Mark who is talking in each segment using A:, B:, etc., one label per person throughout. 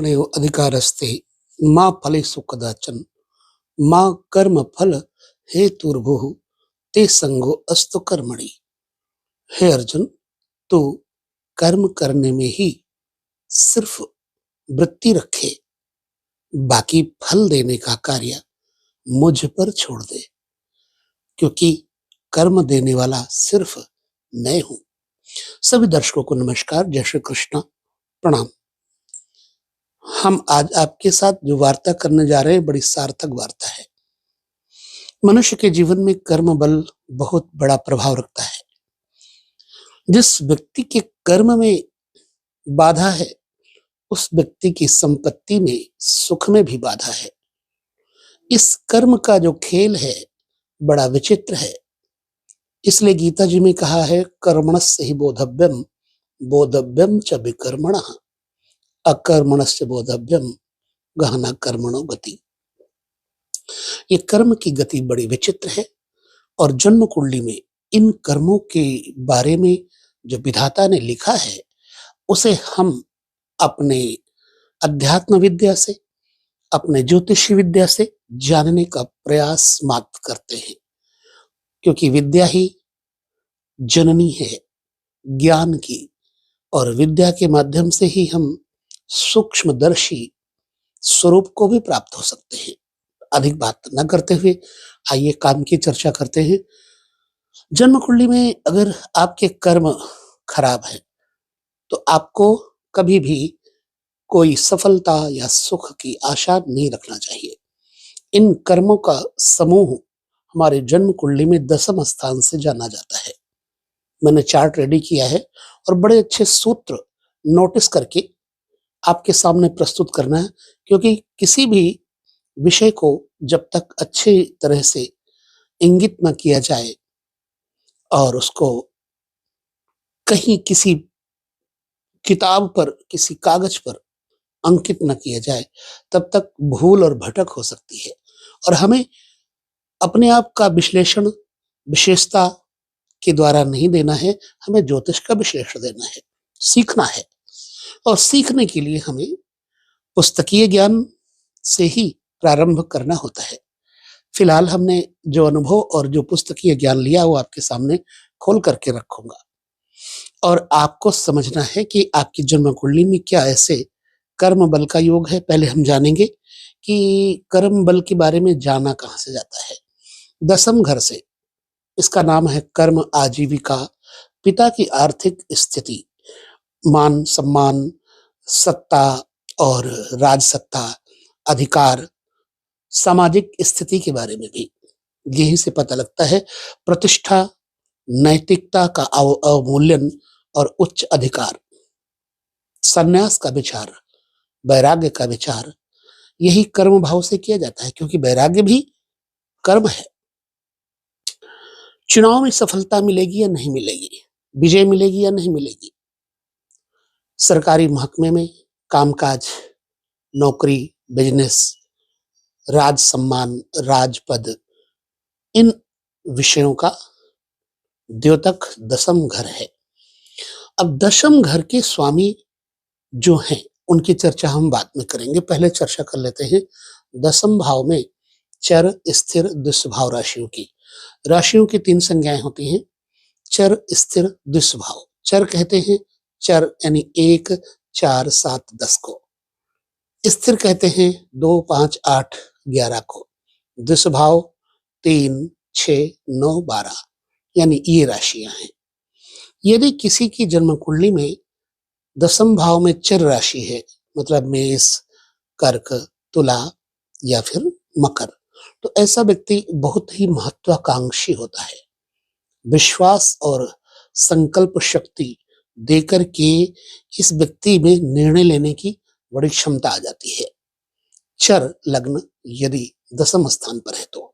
A: कर्मण्यो अधिकारस्ते माँ फलेषु कदाचन माँ कर्म फल हेतुर्भुः ते संगो अस्तु कर्मणि। हे अर्जुन, तू कर्म करने में ही सिर्फ वृत्ति रखे, बाकी फल देने का कार्य मुझ पर छोड़ दे, क्योंकि कर्म देने वाला सिर्फ मैं हूं। सभी दर्शकों को नमस्कार, जय श्री कृष्ण, प्रणाम। हम आज आपके साथ जो वार्ता करने जा रहे हैं, बड़ी सार्थक वार्ता है। मनुष्य के जीवन में कर्म बल बहुत बड़ा प्रभाव रखता है। जिस व्यक्ति के कर्म में बाधा है, उस व्यक्ति की संपत्ति में, सुख में भी बाधा है। इस कर्म का जो खेल है, बड़ा विचित्र है। इसलिए गीता जी में कहा है, कर्मणस्य हि बोधव्यम बोधव्यम च विकर्मणः अकर्मणस्य बोधव्यम गहना कर्मणो गति। ये कर्म की गति बड़ी विचित्र है और जन्म कुंडली में इन कर्मों के बारे में जो विधाता ने लिखा है, उसे हम अपने अध्यात्म विद्या से, अपने ज्योतिषी विद्या से जानने का प्रयास मात्र करते हैं, क्योंकि विद्या ही जननी है ज्ञान की, और विद्या के माध्यम से ही हम सूक्ष्मदर्शी स्वरूप को भी प्राप्त हो सकते हैं। अधिक बात न करते हुए आइए काम की चर्चा करते हैं। जन्म कुंडली में अगर आपके कर्म खराब है, तो आपको कभी भी कोई सफलता या सुख की आशा नहीं रखना चाहिए। इन कर्मों का समूह हमारे जन्म कुंडली में 10वें स्थान से जाना जाता है। मैंने चार्ट रेडी किया है और बड़े अच्छे सूत्र नोटिस करके आपके सामने प्रस्तुत करना है, क्योंकि किसी भी विषय को जब तक अच्छी तरह से इंगित न किया जाए और उसको कहीं किसी किताब पर, किसी कागज पर अंकित न किया जाए, तब तक भूल और भटक हो सकती है। और हमें अपने आप का विश्लेषण विशेषता के द्वारा नहीं देना है, हमें ज्योतिष का विश्लेषण देना है, सीखना है। और सीखने के लिए हमें पुस्तकीय ज्ञान से ही प्रारंभ करना होता है। फिलहाल हमने जो अनुभव और जो पुस्तकीय ज्ञान लिया, वो आपके सामने खोल करके रखूंगा और आपको समझना है कि आपकी जन्म कुंडली में क्या ऐसे कर्म बल का योग है। पहले हम जानेंगे कि कर्म बल के बारे में जाना कहां से जाता है। 10वें घर से, इसका नाम है कर्म आजीविका, पिता की आर्थिक स्थिति, मान सम्मान, सत्ता और राजसत्ता, अधिकार, सामाजिक स्थिति के बारे में भी यहीं से पता लगता है। प्रतिष्ठा, नैतिकता का अवमूल्यन और उच्च अधिकार, संन्यास का विचार, वैराग्य का विचार, यही कर्म भाव से किया जाता है, क्योंकि वैराग्य भी कर्म है। चुनाव में सफलता मिलेगी या नहीं मिलेगी, विजय मिलेगी या नहीं मिलेगी, सरकारी महकमे में कामकाज, नौकरी, बिजनेस, राज सम्मान, राजपद, इन विषयों का द्योतक 10वें घर है। अब 10वें घर के स्वामी जो हैं, उनकी चर्चा हम बाद में करेंगे। पहले चर्चा कर लेते हैं 10वें भाव में चर, स्थिर, दुष्भाव राशियों की 3 संज्ञाएं होती हैं। चर, स्थिर, दुष्भाव। चर कहते हैं चर यानी 1, 4, 7, 10 को। स्थिर कहते हैं 2, 5, 8, 11 को। दुष्भाव 3, 6, 9, 12, यानी ये राशियां हैं। यदि किसी की जन्म कुंडली में 10वें भाव में चर राशि है, मतलब मेष, कर्क, तुला या फिर मकर, तो ऐसा व्यक्ति बहुत ही महत्वाकांक्षी होता है। विश्वास और संकल्प शक्ति देकर के इस व्यक्ति में निर्णय लेने की बड़ी क्षमता आ जाती है। चर लग्न यदि 10वें स्थान पर है, तो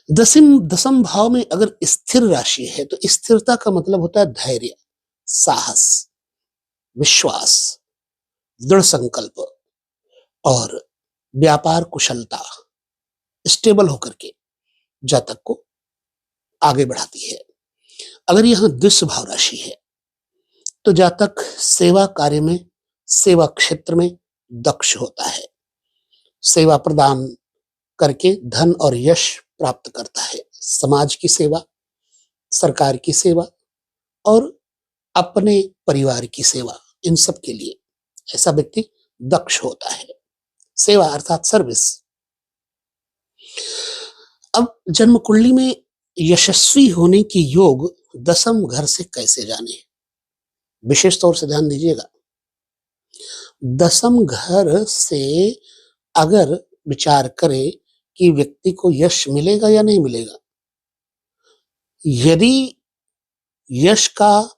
A: 10वें भाव में अगर स्थिर राशि है, तो स्थिरता का मतलब होता है धैर्य, साहस, विश्वास, दृढ़ संकल्प और व्यापार कुशलता, स्टेबल होकर के जातक को आगे बढ़ाती है। अगर यहां दुष्भाव राशि है, तो जातक सेवा कार्य में, सेवा क्षेत्र में दक्ष होता है। सेवा प्रदान करके धन और यश प्राप्त करता है। समाज की सेवा, सरकार की सेवा और अपने परिवार की सेवा, इन सब के लिए ऐसा व्यक्ति दक्ष होता है। सेवा अर्थात सर्विस। अब जन्म कुंडली में यशस्वी होने की योग दसम घर से कैसे जाने, विशेष तौर से ध्यान दीजिएगा। दसम घर से अगर विचार करें कि व्यक्ति को यश मिलेगा या नहीं मिलेगा, यदि यश का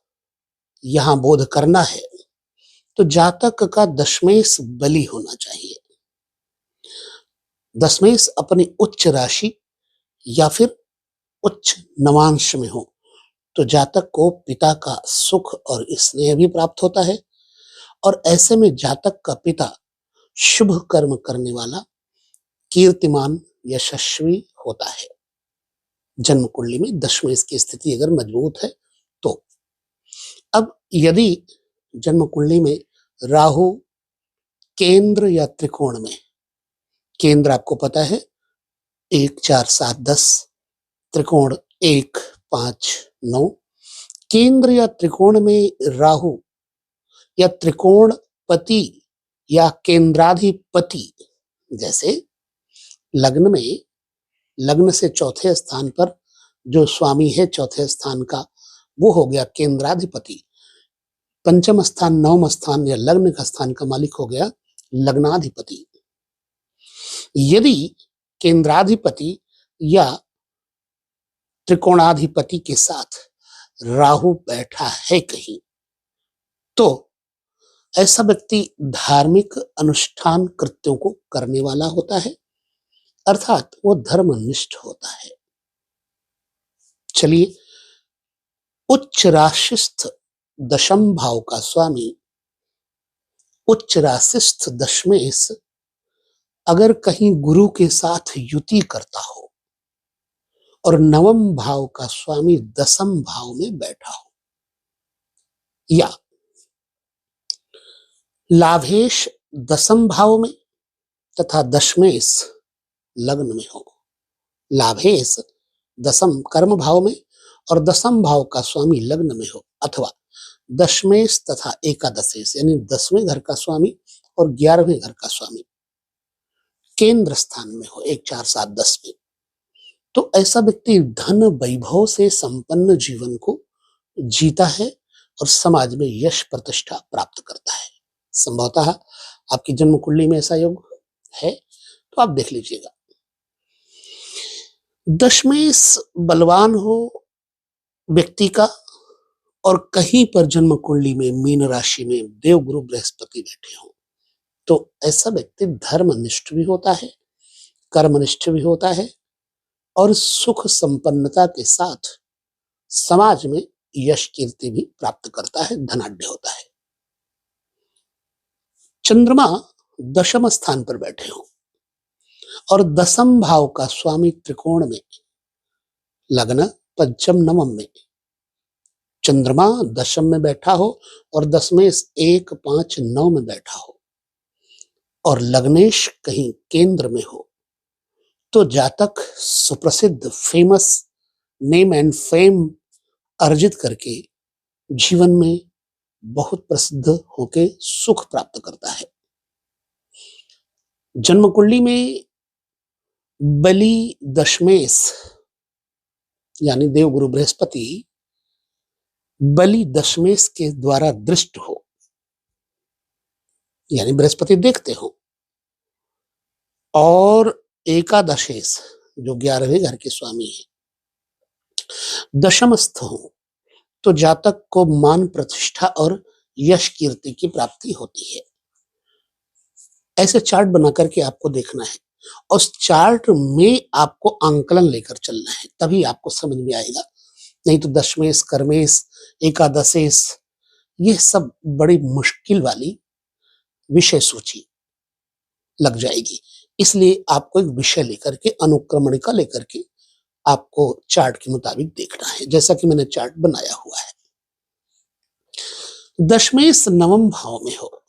A: यहां बोध करना है तो जातक का दशमेश बली होना चाहिए। दशमेश अपनी उच्च राशि या फिर उच्च नवांश में हो तो जातक को पिता का सुख और स्नेह भी प्राप्त होता है, और ऐसे में जातक का पिता शुभ कर्म करने वाला, कीर्तिमान, यशस्वी होता है। जन्म कुंडली में दशमेश की स्थिति अगर मजबूत है तो। अब यदि जन्म कुंडली में राहु केंद्र या त्रिकोण में, केंद्र आपको पता है 1 4 7 10, त्रिकोण 1 5 9, केंद्र या त्रिकोण में राहु या त्रिकोण पति या केंद्राधिपति, जैसे लग्न में, लग्न से चौथे स्थान पर जो स्वामी है चौथे स्थान का, वो हो गया केंद्राधिपति। पंचम स्थान, नवम स्थान या लग्न का स्थान का मालिक हो गया लग्नाधिपति। यदि केंद्राधिपति या त्रिकोणाधिपति के साथ राहु बैठा है कहीं, तो ऐसा व्यक्ति धार्मिक अनुष्ठान कृत्यों को करने वाला होता है, अर्थात वो धर्मनिष्ठ होता है। चलिए, उच्च राशिस्थ दशम भाव का स्वामी, उच्च राशिस्थ दशमेश अगर कहीं गुरु के साथ युति करता हो और नवम भाव का स्वामी दसम भाव में बैठा हो, या लाभेश दसम भाव में तथा दशमेश लग्न में हो, लाभेश दसम कर्म भाव में और दसम भाव का स्वामी लग्न में हो, अथवा दशमेश तथा एकादशेश यानी 10वें घर का स्वामी और 11वें घर का स्वामी केंद्र स्थान में हो 1 4 7 10 में, तो ऐसा व्यक्ति धन वैभव से संपन्न जीवन को जीता है और समाज में यश प्रतिष्ठा प्राप्त करता है। संभवतः आपकी जन्म कुंडली में ऐसा योग है तो आप देख लीजिएगा। दशमेश बलवान हो व्यक्ति का और कहीं पर जन्म कुंडली में मीन राशि में देवगुरु बृहस्पति बैठे हो, तो ऐसा व्यक्ति धर्मनिष्ठ भी होता है, कर्मनिष्ठ भी होता है और सुख संपन्नता के साथ समाज में यश कीर्ति भी प्राप्त करता है, धनाढ्य होता है। चंद्रमा दशम स्थान पर बैठे हो और दसम भाव का स्वामी त्रिकोण में, लग्न पंचम नवम में चंद्रमा दशम में बैठा हो और दशमेश 1 5 9 में बैठा हो और लग्नेश कहीं केंद्र में हो, तो जातक सुप्रसिद्ध, फेमस, नेम एंड फेम अर्जित करके जीवन में बहुत प्रसिद्ध होके सुख प्राप्त करता है। जन्म कुंडली में बलि दशमेश यानी देवगुरु बृहस्पति बलि दशमेश के द्वारा दृष्ट हो, यानी बृहस्पति देखते हो, और एकादशेश जो 11वें घर के स्वामी है दशमस्थ हो, तो जातक को मान प्रतिष्ठा और यश कीर्ति की प्राप्ति होती है। ऐसे चार्ट बना करके आपको देखना है और उस चार्ट में आपको आंकलन लेकर चलना है, तभी आपको समझ में आएगा। नहीं तो दशमेश, कर्मेश, एकादशेश ये सब बड़ी मुश्किल वाली विषय सूची लग जाएगी। इसलिए आपको एक विषय लेकर के, अनुक्रमणिका लेकर के आपको चार्ट के मुताबिक देखना है, जैसा कि मैंने चार्ट बनाया हुआ है। दशमेश नवम भाव में हो,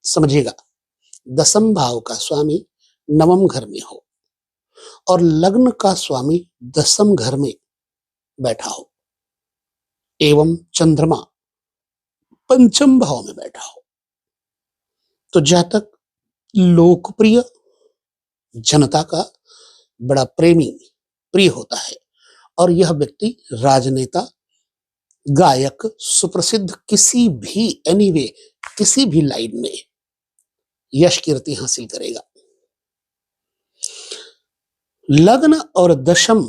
A: समझिएगा, दसम भाव का स्वामी नवम घर में हो और लग्न का स्वामी दसम घर में बैठा हो एवं चंद्रमा पंचम भाव में बैठा हो, तो जातक लोकप्रिय, जनता का बड़ा प्रेमी, प्रिय होता है और यह व्यक्ति राजनेता, गायक, सुप्रसिद्ध, किसी भी एनीवे किसी भी लाइन में यश कीर्ति हासिल करेगा। लग्न और दशम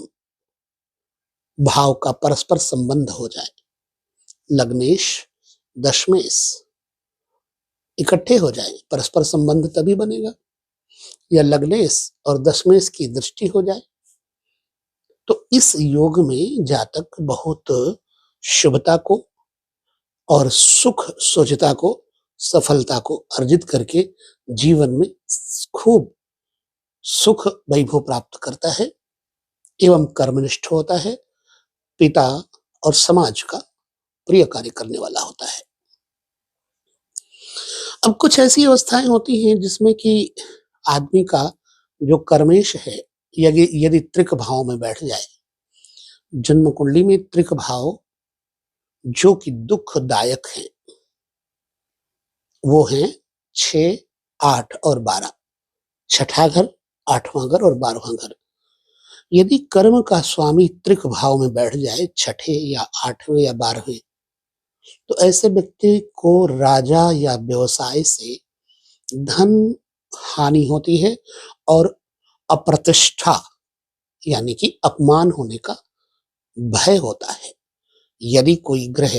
A: भाव का परस्पर संबंध हो जाए, लग्नेश दशमेश इकट्ठे हो जाए, परस्पर संबंध तभी बनेगा, या लग्नेश और दशमेश की दृष्टि हो जाए, तो इस योग में जातक बहुत शुभता को और सुख सोचता को, सफलता को अर्जित करके जीवन में खूब सुख वैभव प्राप्त करता है एवं कर्मनिष्ठ होता है, पिता और समाज का प्रिय कार्य करने वाला होता है। अब कुछ ऐसी अवस्थाएं होती हैं जिसमें कि आदमी का जो कर्मेश है यदि यदि त्रिक भाव में बैठ जाए, जन्म कुंडली में त्रिक भाव जो कि दुखदायक है वो है 6, 8 और 12, छठा घर, 8वां घर और 12वां घर। यदि कर्म का स्वामी त्रिक भाव में बैठ जाए, छठे या 8वें या 12वें, तो ऐसे व्यक्ति को राजा या व्यवसाय से धन हानि होती है और अप्रतिष्ठा यानी कि अपमान होने का भय होता है। यदि कोई ग्रह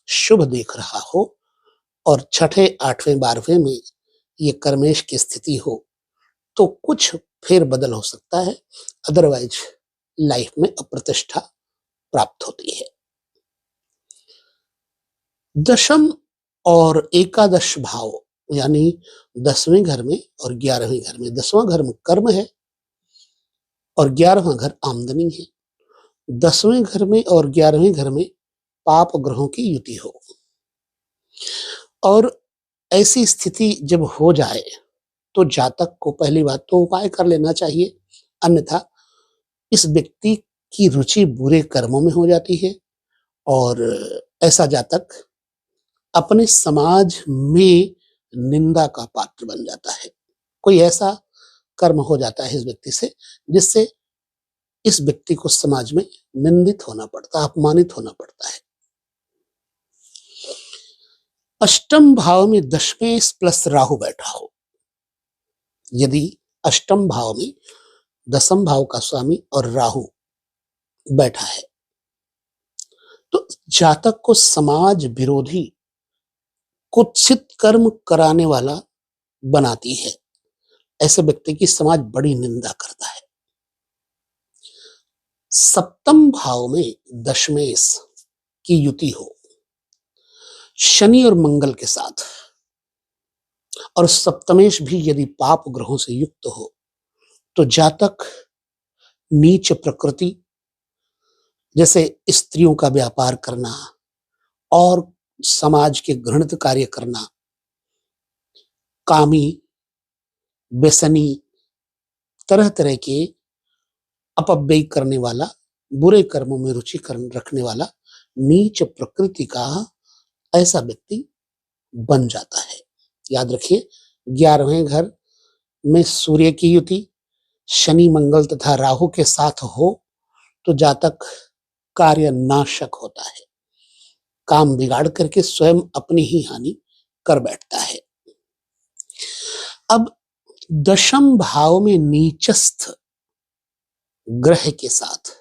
A: शुभ देख रहा हो और छठे, 8वें, 12वें में ये कर्मेश की स्थिति हो तो कुछ फेर बदल हो सकता है, अदरवाइज लाइफ में अप्रतिष्ठा प्राप्त होती है। दशम और एकादश भाव यानी 10वें घर में और 11वें घर में, 10वां घर में कर्म है और 11वां घर आमदनी है। 10वें घर में और 11वें घर में पाप ग्रहों की युति हो और ऐसी स्थिति जब हो जाए तो जातक को पहली बात तो उपाय कर लेना चाहिए, अन्यथा इस व्यक्ति की रुचि बुरे कर्मों में हो जाती है और ऐसा जातक अपने समाज में निंदा का पात्र बन जाता है। कोई ऐसा कर्म हो जाता है इस व्यक्ति से जिससे इस व्यक्ति को समाज में निंदित होना पड़ता, अपमानित होना पड़ता है। अष्टम भाव में दशमेश प्लस राहु बैठा हो, यदि अष्टम भाव में दसम भाव का स्वामी और राहु बैठा है तो जातक को समाज विरोधी कुत्सित कर्म कराने वाला बनाती है। ऐसे व्यक्ति की समाज बड़ी निंदा करता है। सप्तम भाव में दशमेश की युति हो शनि और मंगल के साथ और सप्तमेश भी यदि पाप ग्रहों से युक्त हो तो जातक नीच प्रकृति जैसे स्त्रियों का व्यापार करना और समाज के घृणित कार्य करना, कामी, व्यसनी, तरह तरह के अपव्यय करने वाला, बुरे कर्मों में रुचि रखने वाला नीच प्रकृति का ऐसा व्यक्ति बन जाता है। याद रखिए, 11वें घर में सूर्य की युति शनि, मंगल तथा राहु के साथ हो तो जातक कार्य नाशक होता है, काम बिगाड़ करके स्वयं अपनी ही हानि कर बैठता है। अब दशम भाव में नीचस्थ ग्रह के साथ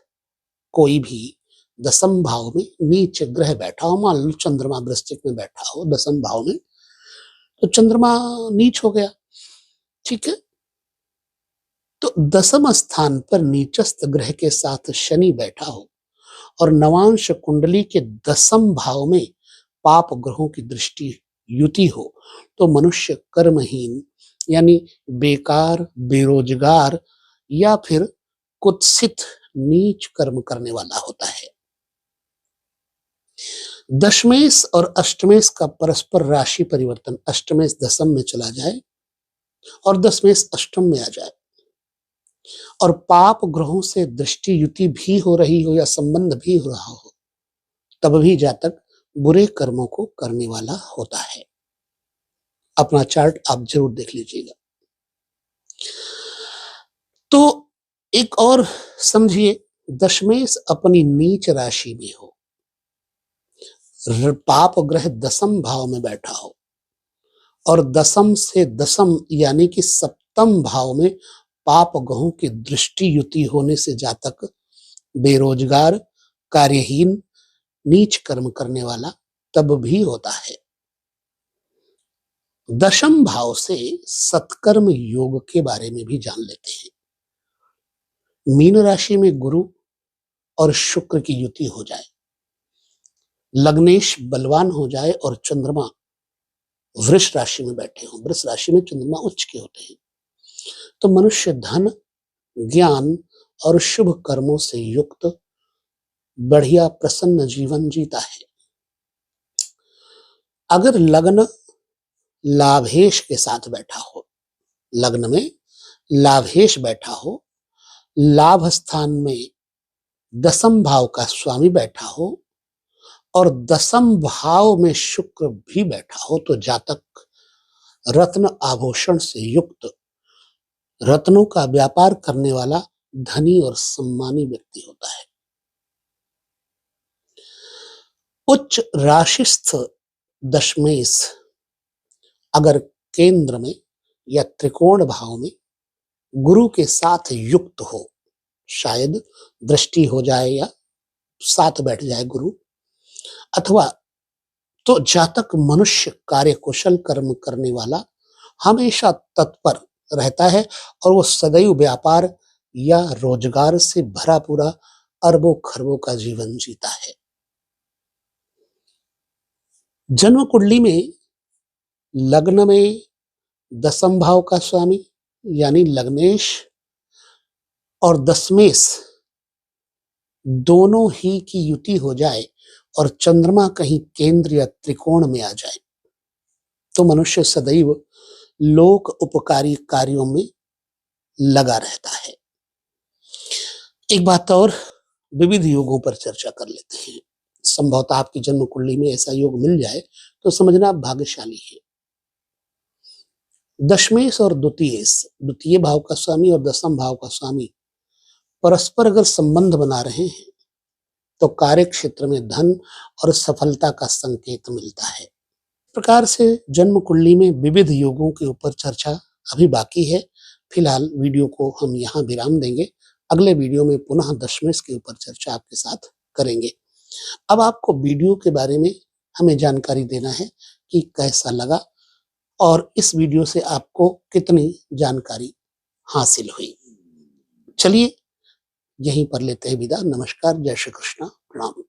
A: कोई भी दसम भाव में नीच ग्रह बैठा हो, मान लो चंद्रमा वृश्चिक में बैठा हो दसम भाव में, तो चंद्रमा नीच हो गया, ठीक है। तो दसम स्थान पर नीचस्थ ग्रह के साथ शनि बैठा हो और नवांश कुंडली के दसम भाव में पाप ग्रहों की दृष्टि युति हो तो मनुष्य कर्महीन यानी बेकार, बेरोजगार या फिर कुत्सित नीच कर्म करने वाला होता है। दशमेश और अष्टमेश का परस्पर राशि परिवर्तन, अष्टमेश दसम में चला जाए और दशमेश अष्टम में आ जाए और पाप ग्रहों से दृष्टि युति भी हो रही हो या संबंध भी हो रहा हो, तब भी जातक बुरे कर्मों को करने वाला होता है। अपना चार्ट आप जरूर देख लीजिएगा। तो एक और समझिए, दशमेश अपनी नीच राशि में हो, पाप ग्रह दसम भाव में बैठा हो और दसम से दसम यानी कि सप्तम भाव में पाप ग्रहों की दृष्टि युति होने से जातक बेरोजगार, कार्यहीन, नीच कर्म करने वाला तब भी होता है। दशम भाव से सत्कर्म योग के बारे में भी जान लेते हैं। मीन राशि में गुरु और शुक्र की युति हो जाए, लग्नेश बलवान हो जाए और चंद्रमा वृष राशि में बैठे हों, वृष राशि में चंद्रमा उच्च के होते हैं, तो मनुष्य धन, ज्ञान और शुभ कर्मों से युक्त बढ़िया प्रसन्न जीवन जीता है। अगर लग्न लाभेश के साथ बैठा हो, लग्न में लाभेश बैठा हो, लाभ स्थान में दसम भाव का स्वामी बैठा हो और दसम भाव में शुक्र भी बैठा हो, तो जातक रत्न आभूषण से युक्त, रत्नों का व्यापार करने वाला धनी और सम्मानी व्यक्ति होता है। उच्च राशिस्थ दशमेश अगर केंद्र में या त्रिकोण भाव में गुरु के साथ युक्त हो, शायद दृष्टि हो जाए या साथ बैठ जाए गुरु, अथवा तो जातक मनुष्य कार्य कुशल कर्म करने वाला, हमेशा तत्पर रहता है और वो सदैव व्यापार या रोजगार से भरा पूरा अरबों खरबों का जीवन जीता है। जन्म कुंडली में लग्न में दसम भाव का स्वामी यानी लग्नेश और दशमेश दोनों ही की युति हो जाए और चंद्रमा कहीं केंद्र या त्रिकोण में आ जाए, तो मनुष्य सदैव लोक उपकारी कार्यों में लगा रहता है। एक बात और, विविध योगों पर चर्चा कर लेते हैं। संभवतः आपकी जन्म कुंडली में ऐसा योग मिल जाए तो समझना आप भाग्यशाली है। दशमेश और द्वितीय भाव का स्वामी और दसम भाव का स्वामी परस्पर अगर संबंध बना रहे हैं तो कार्य क्षेत्र में धन और सफलता का संकेत मिलता है। इस प्रकार से जन्म कुंडली में विविध योगों के ऊपर चर्चा अभी बाकी है। फिलहाल वीडियो को हम यहाँ विराम देंगे। अगले वीडियो में पुनः दशमेश के ऊपर चर्चा आपके साथ करेंगे। अब आपको वीडियो के बारे में हमें जानकारी देना है कि कैसा लगा और इस वीडियो से आपको कितनी जानकारी हासिल हुई। चलिए यहीं पर लेते हैं विदा। नमस्कार, जय श्री कृष्णा, प्रणाम।